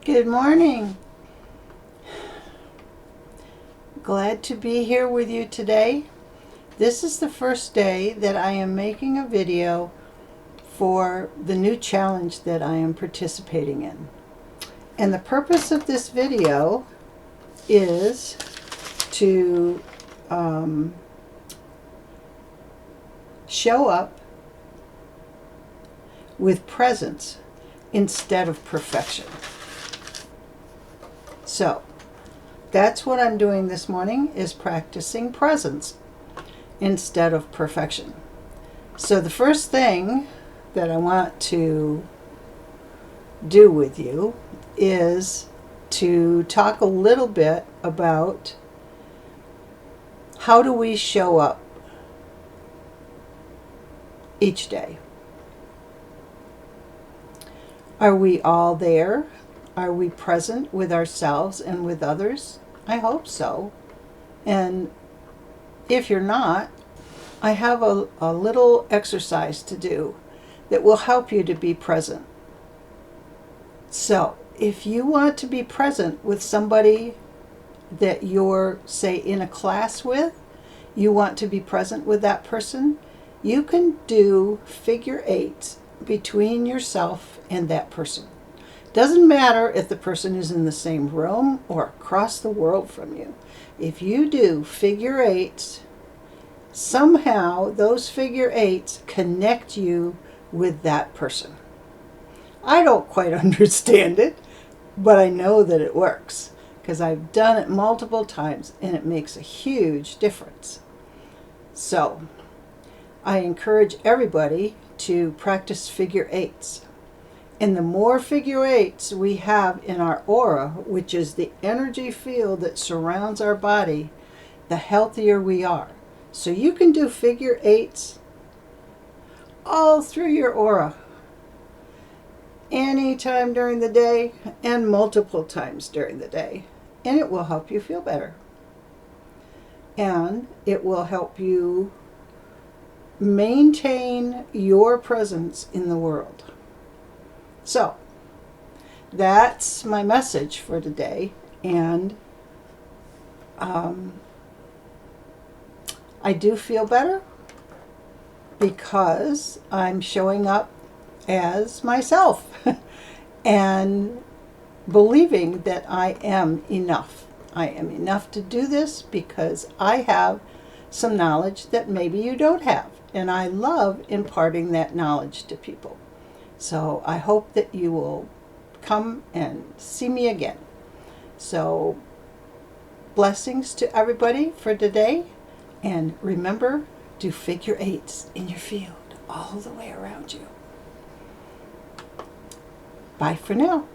Good morning. Glad to be here with you today. This is the first day that I am making a video for the new challenge that I am participating in. And the purpose of this video is to show up with presence instead of perfection. So that's what I'm doing this morning, is practicing presence instead of perfection. So the first thing that I want to do with you is to talk a little bit about how do we show up each day. Are we all there? Are we present with ourselves and with others? I hope so. And if you're not, I have a little exercise to do that will help you to be present. So, if you want to be present with somebody that you're, say, in a class with, you want to be present with that person, you can do figure eights between yourself and that person. Doesn't matter if the person is in the same room or across the world from you. If you do figure eights, somehow those figure eights connect you with that person. I don't quite understand it, but I know that it works because I've done it multiple times and it makes a huge difference. So, I encourage everybody to practice figure eights. And the more figure eights we have in our aura, which is the energy field that surrounds our body, the healthier we are. So you can do figure eights all through your aura, anytime during the day and multiple times during the day. And it will help you feel better. And it will help you maintain your presence in the world. So, that's my message for today, and I do feel better because I'm showing up as myself and believing that I am enough. I am enough to do this because I have some knowledge that maybe you don't have. And I love imparting that knowledge to people. So I hope that you will come and see me again. So blessings to everybody for today. And remember, do figure eights in your field all the way around you. Bye for now.